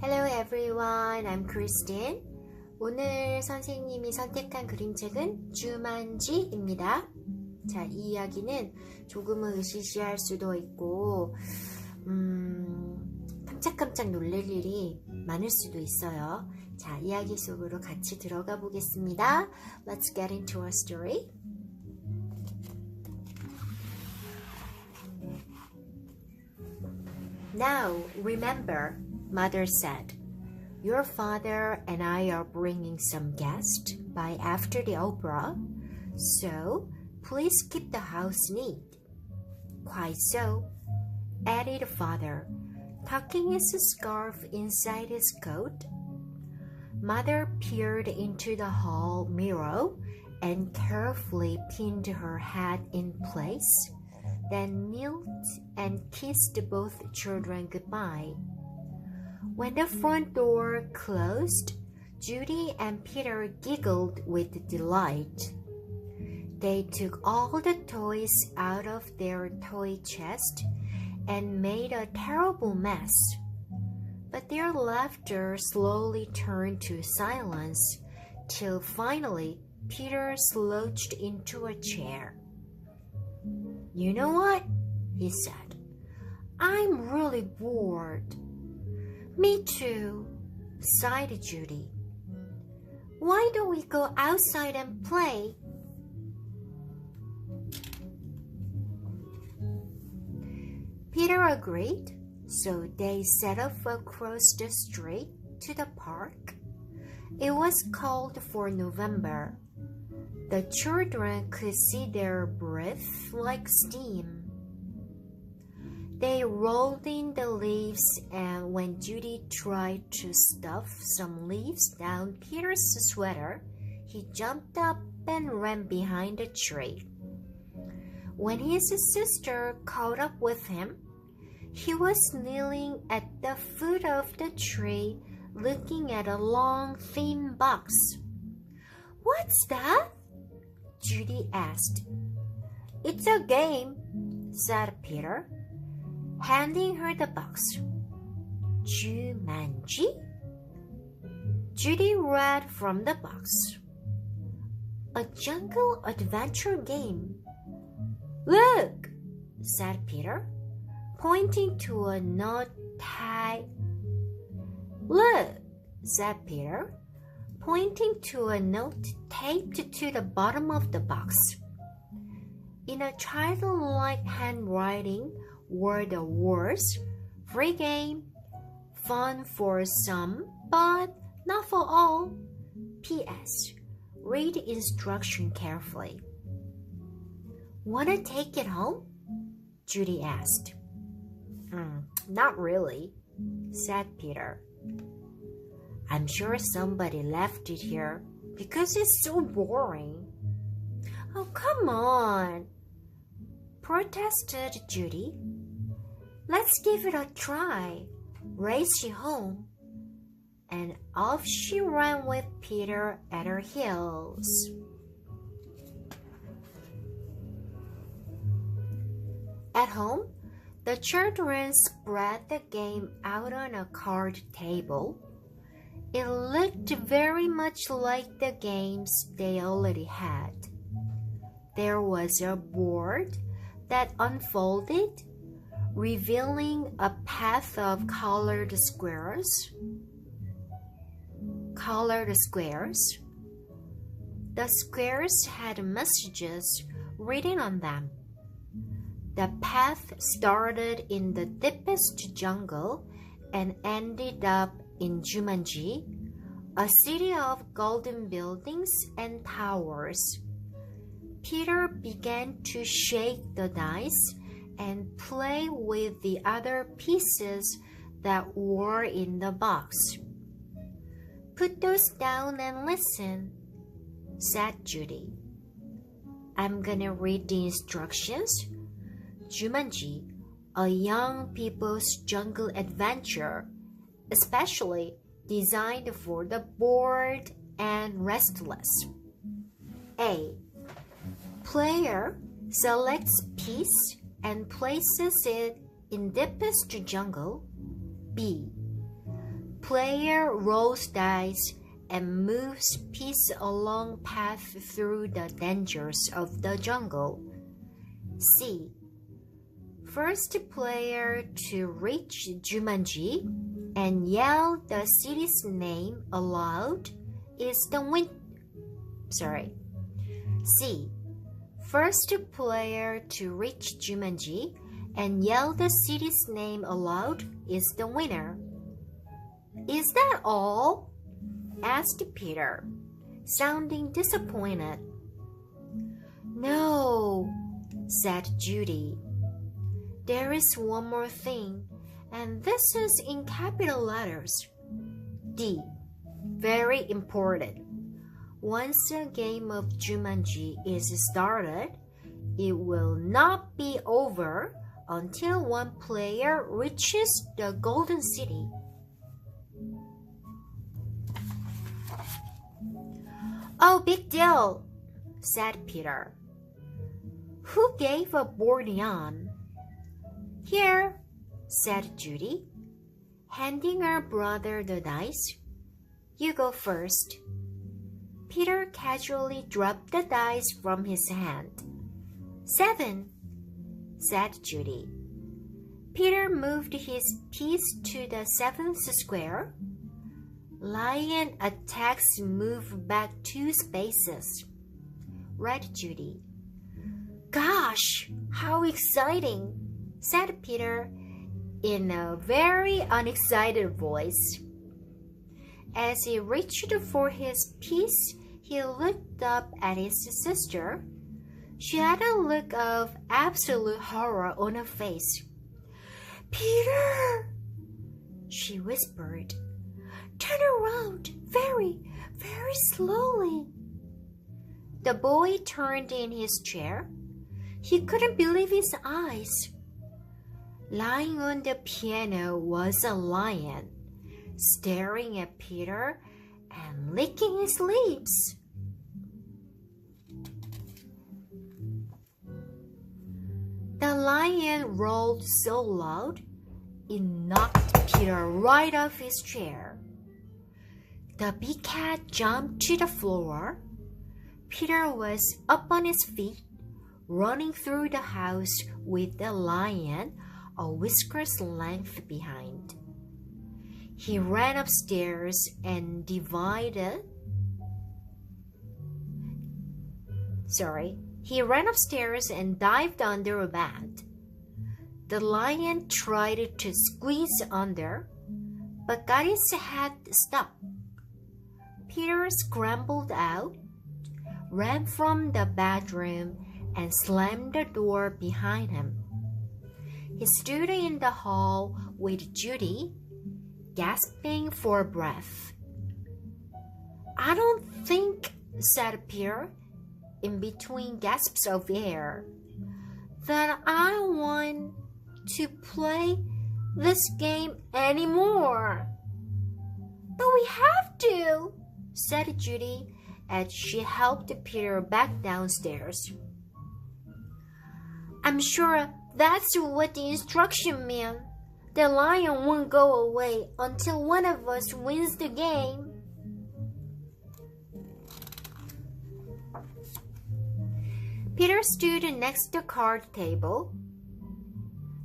Hello everyone, I'm Kristen. 오늘 선생님이 선택한 그림책은 주만지입니다. 자, 이 이야기는 조금은 으시시할 수도 있고 깜짝깜짝 놀랄 일이 많을 수도 있어요. 자, 이야기 속으로 같이 들어가 보겠습니다. Let's get into our story. Now, remember, Mother said, your father and I are bringing some guests by after the opera, so please keep the house neat. Quite so, added father, tucking his scarf inside his coat. Mother peered into the hall mirror and carefully pinned her hat in place, then knelt and kissed both children goodbye. When the front door closed, Judy and Peter giggled with delight. They took all the toys out of their toy chest and made a terrible mess. But their laughter slowly turned to silence till finally Peter slouched into a chair. You know what? He said. I'm really bored. Me too, sighed Judy. Why don't we go outside and play? Peter agreed, so they set off across the street to the park. It was cold for November. The children could see their breath like steam. They rolled in the leaves, and when Judy tried to stuff some leaves down Peter's sweater, he jumped up and ran behind a tree. When his sister caught up with him, he was kneeling at the foot of the tree, looking at a long, thin box. What's that? Judy asked. It's a game, said Peter, handing her the box. Jumanji? Judy read from the box. A jungle adventure game. Look, said Peter, pointing to a note tied. Look, said Peter, pointing to a note taped to the bottom of the box. In a childlike handwriting were the words, free game, fun for some, but not for all. P.S. Read instruction carefully. Wanna take it home? Judy asked. Not really, said Peter. I'm sure somebody left it here because it's so boring. Oh, come on, protested Judy. Let's give it a try. Race you home. And off she ran with Peter at her heels. At home, the children spread the game out on a card table. It looked very much like the games they already had. There was a board that unfolded, revealing a path of colored squares. The squares had messages written on them. The path started in the deepest jungle and ended up in Jumanji, a city of golden buildings and towers. Peter began to shake the dice and play with the other pieces that were in the box. Put those down and listen, said Judy. I'm gonna read the instructions. Jumanji, a young people's jungle adventure, especially designed for the bored and restless. A. Player selects piece and places it in deepest jungle. B. player rolls dice and moves piece along path through the dangers of the jungle. C. First player to reach Jumanji and yell the city's name aloud is the C. First player to reach Jumanji and yell the city's name aloud is the winner. Is that all? Asked Peter, sounding disappointed. No, said Judy. There is one more thing, and this is in capital letters. D. Very important. Once a game of Jumanji is started, it will not be over until one player reaches the Golden City. Oh, big deal, said Peter. Who gave a board yarn? Here, said Judy, handing her brother the dice. You go first. Peter casually dropped the dice from his hand. 7, said Judy. Peter moved his piece to the 7th square. Lion attacks move back 2 spaces, read Judy. Gosh, how exciting, said Peter in a very unexcited voice. As he reached for his piece, he looked up at his sister. She had a look of absolute horror on her face. Peter, she whispered. Turn around very, very slowly. The boy turned in his chair. He couldn't believe his eyes. Lying on the piano was a lion, staring at Peter and licking his lips. The lion rolled so loud, it knocked Peter right off his chair. The big cat jumped to the floor. Peter was up on his feet, running through the house with the lion a whisker's length behind. He ran upstairs and dived under a bed. The lion tried to squeeze under, but got his head stuck. Peter scrambled out, ran from the bedroom, and slammed the door behind him. He stood in the hall with Judy, gasping for breath. I don't think, said Peter, in between gasps of air, that I want to play this game anymore. But we have to, said Judy as she helped Peter back downstairs. I'm sure that's what the instruction meant. The lion won't go away until one of us wins the game. Peter stood next to the card table.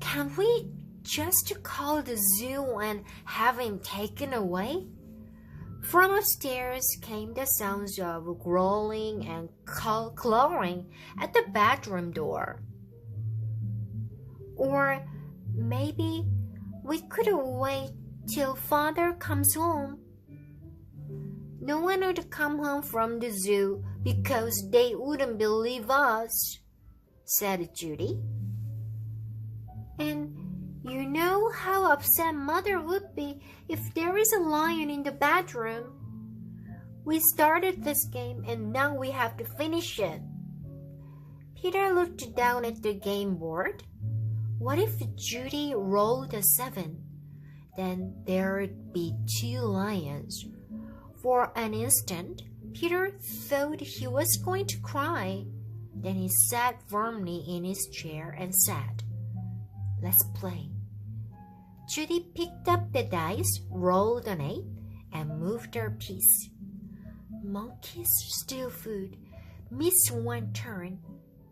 Can we just call the zoo and have him taken away? From upstairs came the sounds of growling and clawing at the bedroom door. Or maybe we could wait till Father comes home. No one would come home from the zoo because they wouldn't believe us, said Judy. And you know how upset Mother would be if there is a lion in the bedroom. We started this game and now we have to finish it. Peter looked down at the game board. What if Judy rolled a 7? Then there'd be 2 lions. For an instant, Peter thought he was going to cry. Then he sat firmly in his chair and said, Let's play. Judy picked up the dice, rolled on it, and moved her piece. Monkeys steal food. Miss one turn,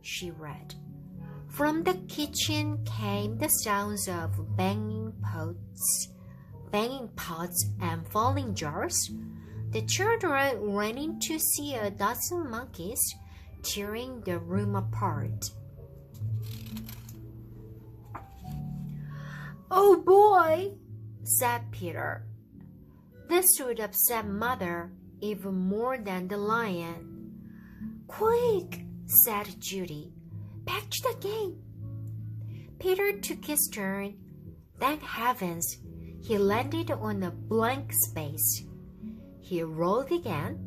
she read. From the kitchen came the sounds of banging pots and falling jars. The children ran in to see a dozen monkeys tearing the room apart. "Oh boy," said Peter. "This would upset Mother even more than the lion." "Quick," said Judy. "Back to the game." Peter took his turn. Thank heavens, he landed on a blank space. He rolled again.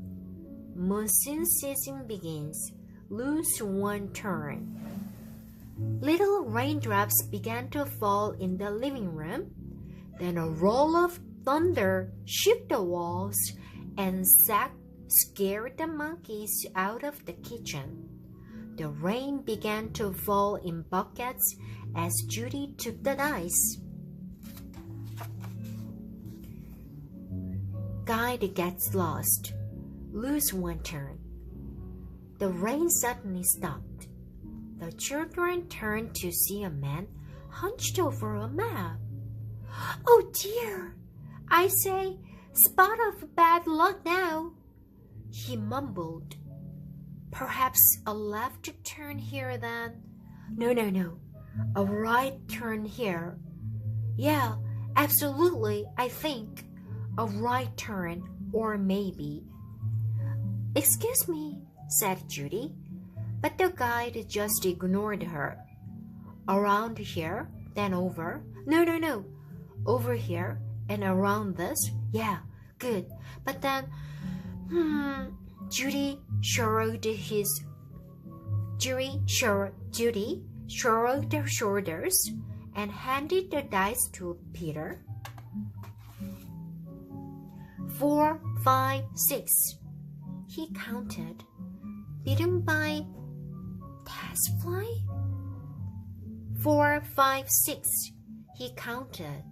Monsoon season begins. Lose one turn. Little raindrops began to fall in the living room. Then a roll of thunder shook the walls and scared the monkeys out of the kitchen. The rain began to fall in buckets as Judy took the dice. Guide gets lost. Lose one turn. The rain suddenly stopped. The children turned to see a man hunched over a map. "Oh dear! I say, spot of bad luck now," he mumbled. "Perhaps a left turn here then?" No. A right turn here." "Yeah, absolutely, I think. A right turn, or maybe." "Excuse me," said Judy, but the guide just ignored her. "Around here, then over." No. "Over here and around this." "Yeah, good. But then, Judy shrugged her shoulders and handed the dice to Peter. 4, 5, 6. He counted. Beaten by Tassfly? 4, 5, 6. He counted.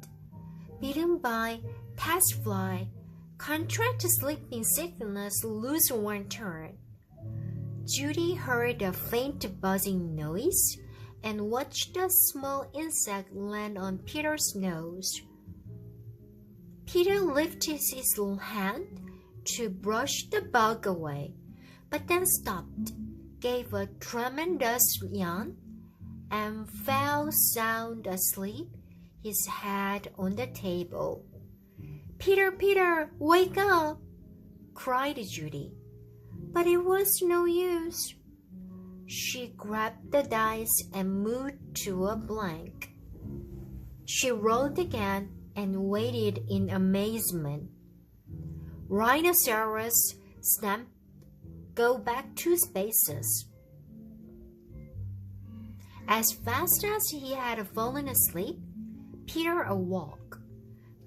Beaten by Tassfly. Contract sleeping sickness, lose one turn. Judy heard a faint buzzing noise and watched a small insect land on Peter's nose. Peter lifted his hand to brush the bug away, but then stopped, gave a tremendous yawn, and fell sound asleep, his head on the table. Peter, wake up!" cried Judy. But it was no use. She grabbed the dice and moved to a blank. She rolled again and waited in amazement. Rhinoceros snapped, "Go back 2 spaces." As fast as he had fallen asleep, Peter awoke.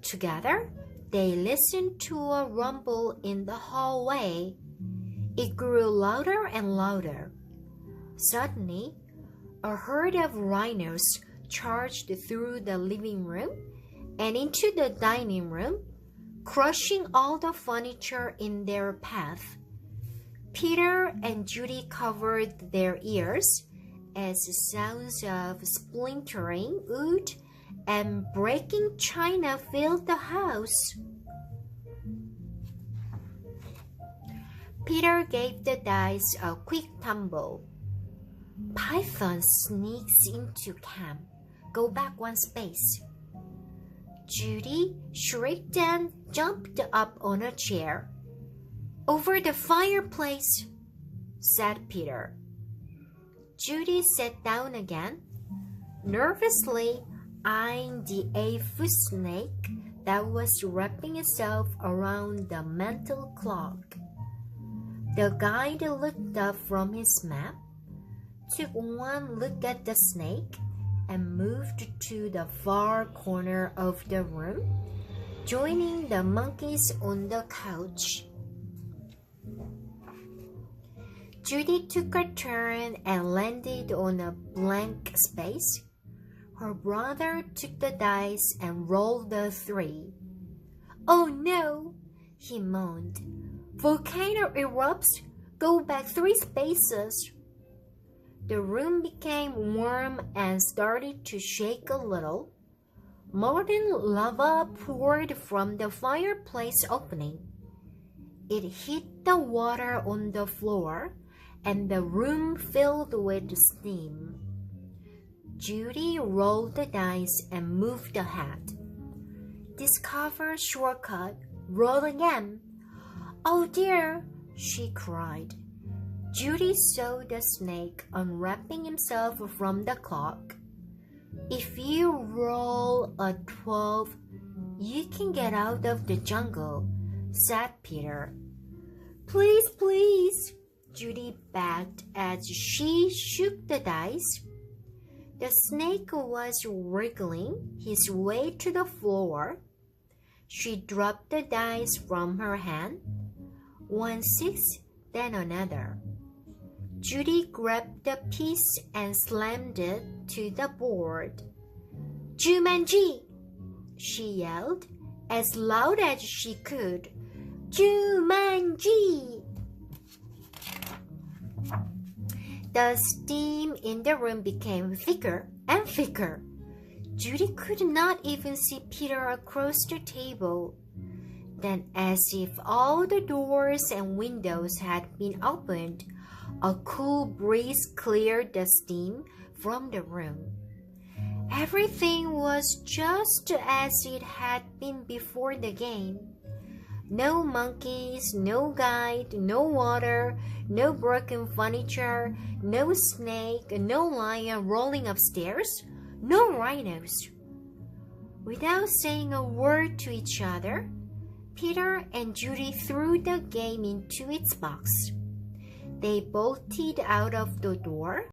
Together, they listened to a rumble in the hallway. It grew louder and louder. Suddenly, a herd of rhinos charged through the living room and into the dining room, crushing all the furniture in their path. Peter and Judy covered their ears as sounds of splintering wood and breaking china filled the house. Peter gave the dice a quick tumble. "Python sneaks into camp. Go back 1 space." Judy shrieked and jumped up on a chair. "Over the fireplace," said Peter. Judy sat down again, nervously eyeing the 8-foot snake that was wrapping itself around the mantel clock. The guide looked up from his map, took one look at the snake, and moved to the far corner of the room, joining the monkeys on the couch. Judy took her turn and landed on a blank space. Her brother took the dice and rolled a 3. "Oh no," he moaned. "Volcano erupts. Go back 3 spaces." The room became warm and started to shake a little. Molten lava poured from the fireplace opening. It hit the water on the floor, and the room filled with steam. Judy rolled the dice and moved ahead. "Discover shortcut. Roll again." "Oh dear," she cried. Judy saw the snake unwrapping himself from the clock. "If you roll a 12, you can get out of the jungle," said Peter. "Please, please," Judy begged as she shook the dice. The snake was wriggling his way to the floor. She dropped the dice from her hand. 1 6, then another. Judy grabbed the piece and slammed it to the board. "Jumanji!" she yelled as loud as she could. "Jumanji!" The steam in the room became thicker and thicker. Judy could not even see Peter across the table. Then, as if all the doors and windows had been opened, a cool breeze cleared the steam from the room. Everything was just as it had been before the game. No monkeys, no guide, no water, no broken furniture, no snake, no lion rolling upstairs, no rhinos. Without saying a word to each other, Peter and Judy threw the game into its box. They bolted out of the door